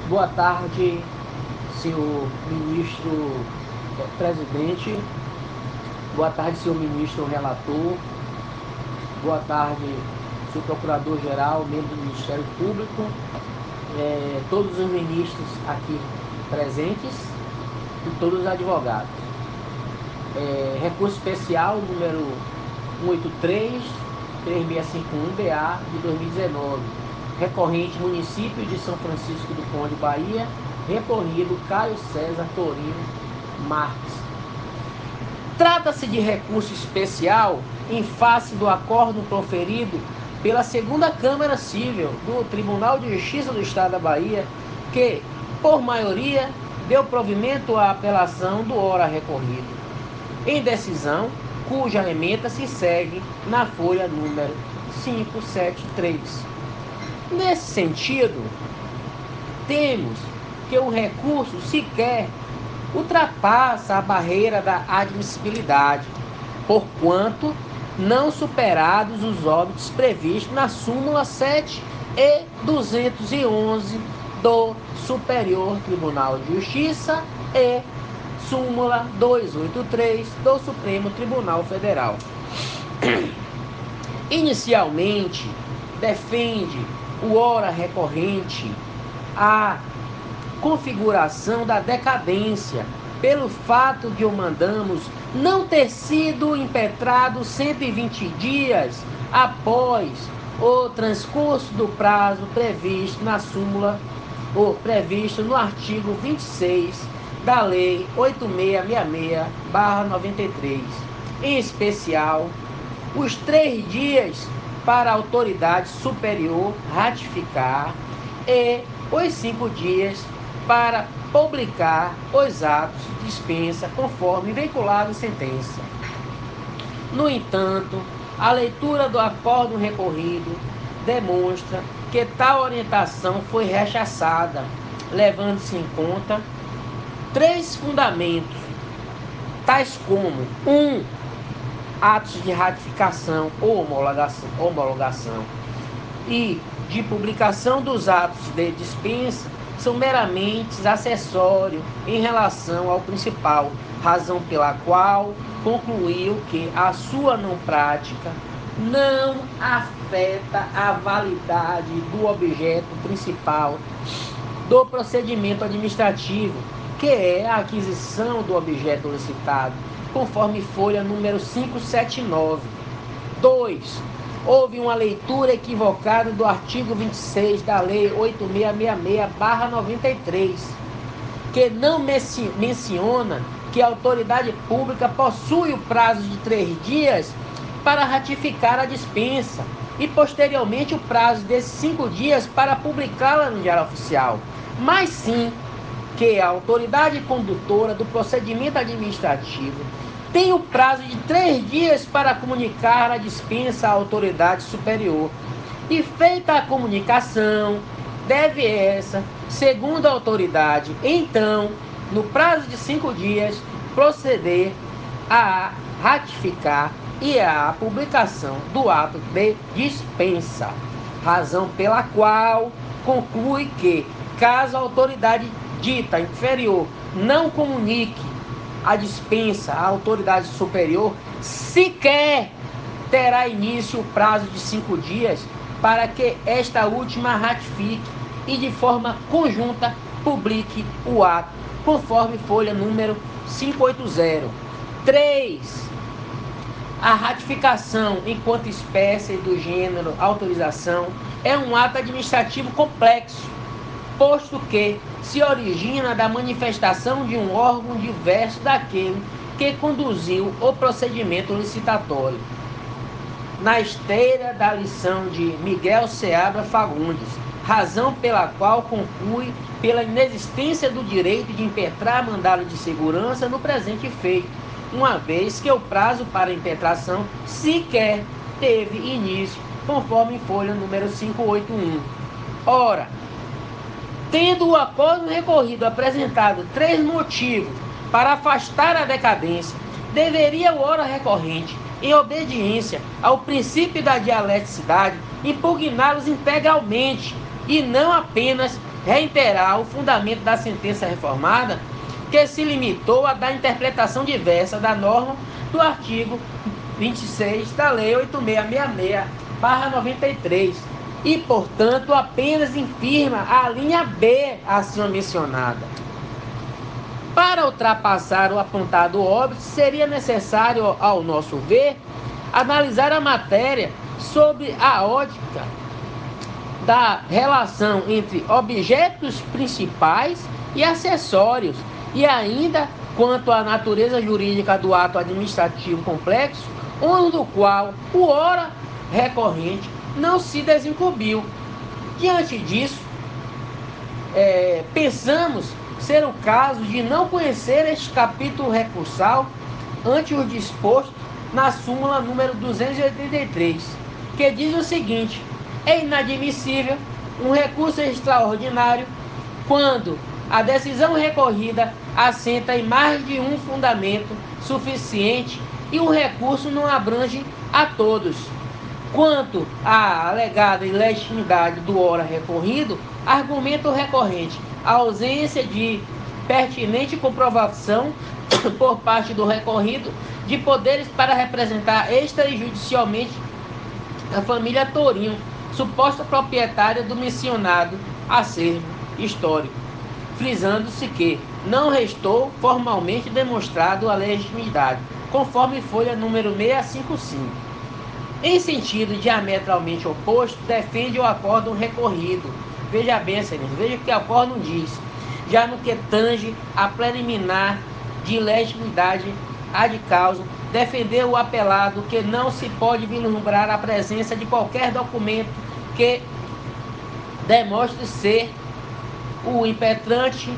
Boa tarde, senhor ministro presidente. Boa tarde, senhor ministro relator. Boa tarde, senhor procurador-geral, membro do Ministério Público, todos os ministros aqui presentes e todos os advogados. Recurso especial número 183-3651-BA de 2019, recorrente município de São Francisco do Conde, Bahia, recorrido Caio César Torino Marques. Trata-se de recurso especial em face do acórdão proferido pela Segunda Câmara Civil do Tribunal de Justiça do Estado da Bahia, que, por maioria, deu provimento à apelação do ora recorrido, em decisão cuja ementa se segue na folha número 573. Nesse sentido, temos que o recurso sequer ultrapassa a barreira da admissibilidade, porquanto não superados os óbitos previstos na súmula 7 e 211 do Superior Tribunal de Justiça e súmula 283 do Supremo Tribunal Federal. Inicialmente, defende o ora recorrente a configuração da decadência pelo fato de o mandamos não ter sido impetrado 120 dias após o transcurso do prazo previsto na súmula ou previsto no artigo 26 da Lei 8666/93, em especial os 3 dias para a autoridade superior ratificar e os 5 dias para publicar os atos de dispensa conforme veiculado em sentença. No entanto, a leitura do acórdão recorrido demonstra que tal orientação foi rechaçada, levando-se em conta 3 fundamentos, tais como 1. Atos de ratificação ou homologação e de publicação dos atos de dispensa são meramente acessórios em relação ao principal, razão pela qual concluiu que a sua não prática não afeta a validade do objeto principal do procedimento administrativo, que é a aquisição do objeto licitado, conforme folha número 579. 2. Houve uma leitura equivocada do artigo 26 da Lei 8666/93, que não menciona que a autoridade pública possui o prazo de 3 dias para ratificar a dispensa e, posteriormente, o prazo desses 5 dias para publicá-la no Diário Oficial, mas sim que a autoridade condutora do procedimento administrativo tem o prazo de 3 dias para comunicar a dispensa à autoridade superior. E feita a comunicação, deve essa, segundo a autoridade, então, no prazo de 5 dias, proceder a ratificar e à publicação do ato de dispensa. Razão pela qual conclui que, caso a autoridade dita inferior não comunique a dispensa à autoridade superior, sequer terá início o prazo de 5 dias para que esta última ratifique e de forma conjunta publique o ato, conforme folha número 580. 3. A ratificação enquanto espécie do gênero autorização é um ato administrativo complexo, posto que se origina da manifestação de um órgão diverso daquele que conduziu o procedimento licitatório. Na esteira da lição de Miguel Seabra Fagundes, razão pela qual conclui pela inexistência do direito de impetrar mandado de segurança no presente feito, uma vez que o prazo para impetração sequer teve início, conforme folha número 581. Ora, tendo o acórdão recorrido apresentado 3 motivos para afastar a decadência, deveria o ora recorrente, em obediência ao princípio da dialeticidade, impugná-los integralmente, e não apenas reiterar o fundamento da sentença reformada, que se limitou a dar interpretação diversa da norma do artigo 26 da Lei 8666/93 e, portanto, apenas infirma a linha B acima mencionada. Para ultrapassar o apontado óbvio, seria necessário, ao nosso ver, analisar a matéria sob a ótica da relação entre objetos principais e acessórios, e ainda quanto à natureza jurídica do ato administrativo complexo, onde do qual o ora recorrente não se desincumbiu. Diante disso, pensamos ser o caso de não conhecer este capítulo recursal ante o disposto na súmula número 283, que diz o seguinte: é inadmissível um recurso extraordinário quando a decisão recorrida assenta em mais de um fundamento suficiente e o recurso não abrange a todos. Quanto à alegada ilegitimidade do ora recorrido, argumento recorrente a ausência de pertinente comprovação por parte do recorrido de poderes para representar extrajudicialmente a família Tourinho, suposta proprietária do mencionado acervo histórico, frisando-se que não restou formalmente demonstrado a legitimidade, conforme folha número 655. Em sentido diametralmente oposto, defende o acórdão recorrido. Veja bem, senhores, veja o que o acórdão diz, já no que tange a preliminar de legitimidade ad causa, defender o apelado que não se pode vislumbrar a presença de qualquer documento que demonstre ser o impetrante,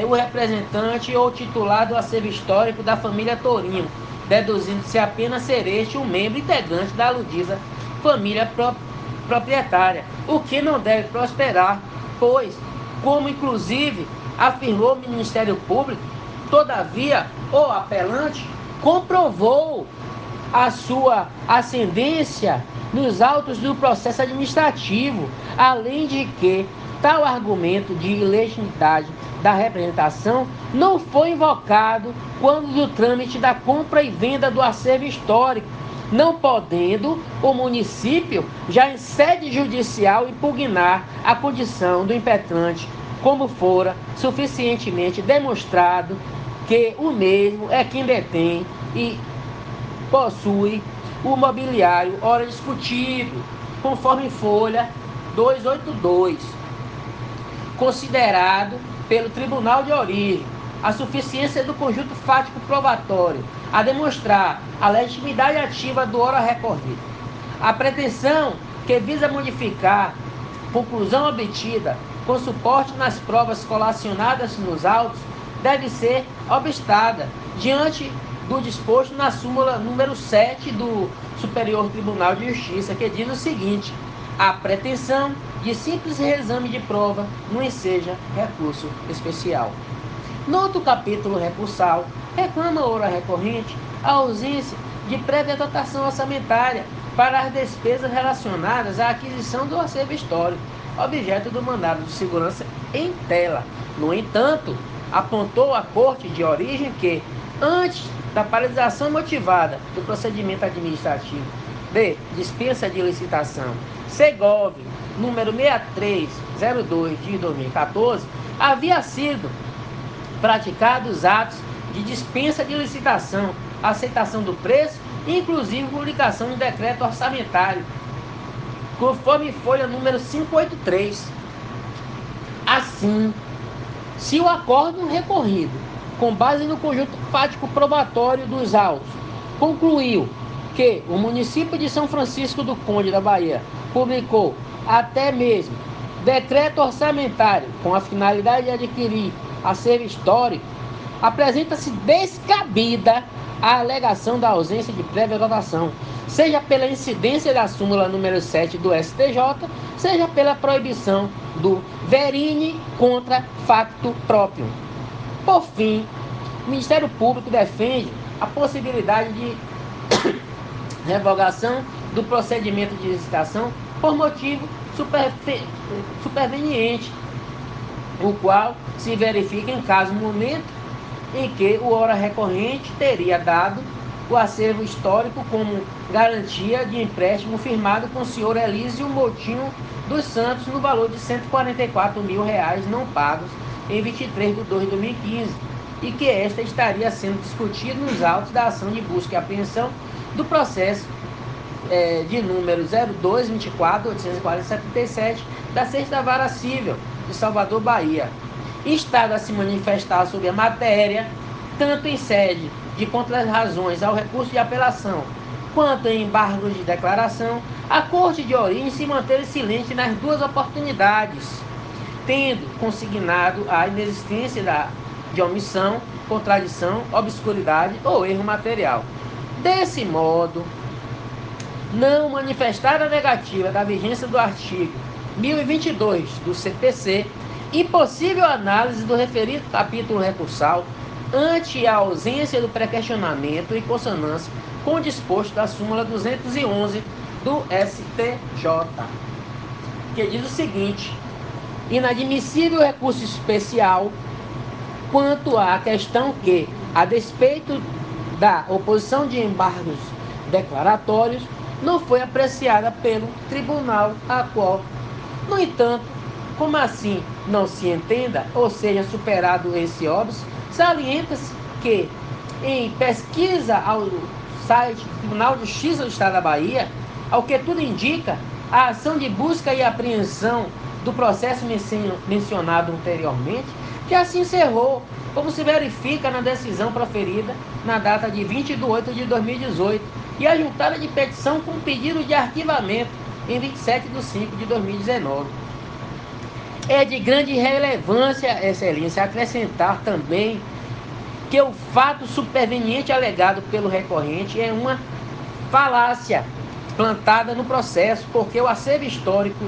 o representante ou titular do acervo histórico da família Tourinho, deduzindo-se apenas ser este um membro integrante da aludida família proprietária, o que não deve prosperar, pois, como inclusive afirmou o Ministério Público, todavia o apelante comprovou a sua ascendência nos autos do processo administrativo, além de que tal argumento de ilegitimidade da representação não foi invocado quando do trâmite da compra e venda do acervo histórico, não podendo o município, já em sede judicial, impugnar a condição do impetrante, como fora suficientemente demonstrado que o mesmo é quem detém e possui o mobiliário ora discutido, conforme folha 282, considerado pelo Tribunal de Origem a suficiência do conjunto fático probatório a demonstrar a legitimidade ativa do ora recorrido. A pretensão que visa modificar conclusão obtida com suporte nas provas colacionadas nos autos deve ser obstada diante do disposto na súmula número 7 do Superior Tribunal de Justiça, que diz o seguinte: a pretensão de simples reexame de prova não enseja recurso especial. No outro capítulo recursal, reclama o ora recorrente a ausência de prévia dotação orçamentária para as despesas relacionadas à aquisição do acervo histórico, objeto do mandado de segurança em tela. No entanto, apontou a Corte de Origem que, antes da paralisação motivada do procedimento administrativo de dispensa de licitação Segov, número 6302 de 2014, havia sido praticados atos de dispensa de licitação, aceitação do preço, inclusive publicação de decreto orçamentário, conforme folha número 583. Assim, se o acórdão recorrido, com base no conjunto fático probatório dos autos, concluiu que o município de São Francisco do Conde da Bahia publicou até mesmo decreto orçamentário com a finalidade de adquirir acervo histórico, apresenta-se descabida a alegação da ausência de prévia dotação, seja pela incidência da súmula número 7 do STJ, seja pela proibição do verine contra facto próprio. Por fim, o Ministério Público defende a possibilidade de revogação do procedimento de licitação por motivo superveniente, o qual se verifica em caso momento em que o ora recorrente teria dado o acervo histórico como garantia de empréstimo firmado com o senhor Elísio Moutinho dos Santos no valor de R$ 144.000 não pagos em 23 de 2 de 2015 e que esta estaria sendo discutida nos autos da ação de busca e apreensão do processo de número 0224-840-77 da 6ª Vara Civil de Salvador, Bahia, instado a se manifestar sobre a matéria, tanto em sede de contra-razões ao recurso de apelação, quanto em embargos de declaração, a Corte de origem se manteve silente nas duas oportunidades, tendo consignado a inexistência de omissão, contradição, obscuridade ou erro material. Desse modo, não manifestada a negativa da vigência do artigo 1022 do CPC, impossível análise do referido capítulo recursal ante a ausência do pré-questionamento em consonância com o disposto da súmula 211 do STJ, que diz o seguinte: inadmissível recurso especial quanto à questão que, a despeito da oposição de embargos declaratórios, não foi apreciada pelo tribunal a qual, no entanto, como assim não se entenda, ou seja, superado esse óbice, salienta-se que, em pesquisa ao site do Tribunal de Justiça do Estado da Bahia, ao que tudo indica, a ação de busca e apreensão do processo mencionado anteriormente já se encerrou, como se verifica na decisão proferida na data de 20 de 8 de 2018 e a juntada de petição com pedido de arquivamento em 27 de 5 de 2019. É de grande relevância, excelência, acrescentar também que o fato superveniente alegado pelo recorrente é uma falácia plantada no processo, porque o acervo histórico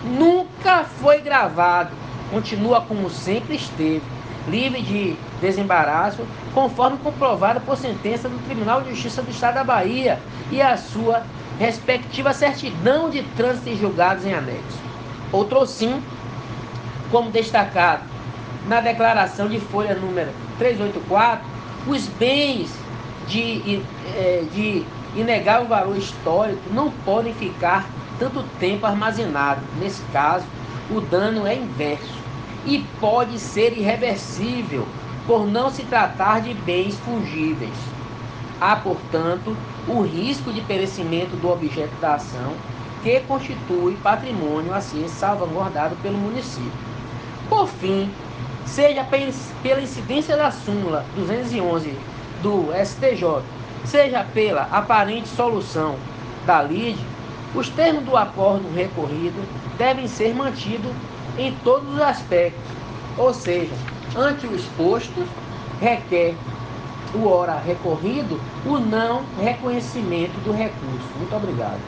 nunca foi gravado, continua como sempre esteve, livre de desembaraço, conforme comprovado por sentença do Tribunal de Justiça do Estado da Bahia e a sua respectiva certidão de trânsito e julgados em anexo. Outro sim, como destacado na declaração de folha número 384, os bens de inegável valor histórico não podem ficar tanto tempo armazenados. Nesse caso, o dano é inverso e pode ser irreversível por não se tratar de bens fungíveis. Há, portanto, o risco de perecimento do objeto da ação, que constitui patrimônio a ser salvaguardado pelo município. Por fim, seja pela incidência da súmula 211 do STJ, seja pela aparente solução da lide, os termos do acórdão recorrido devem ser mantidos em todos os aspectos, ou seja, ante o exposto, requer o ora recorrido o não reconhecimento do recurso. Muito obrigado.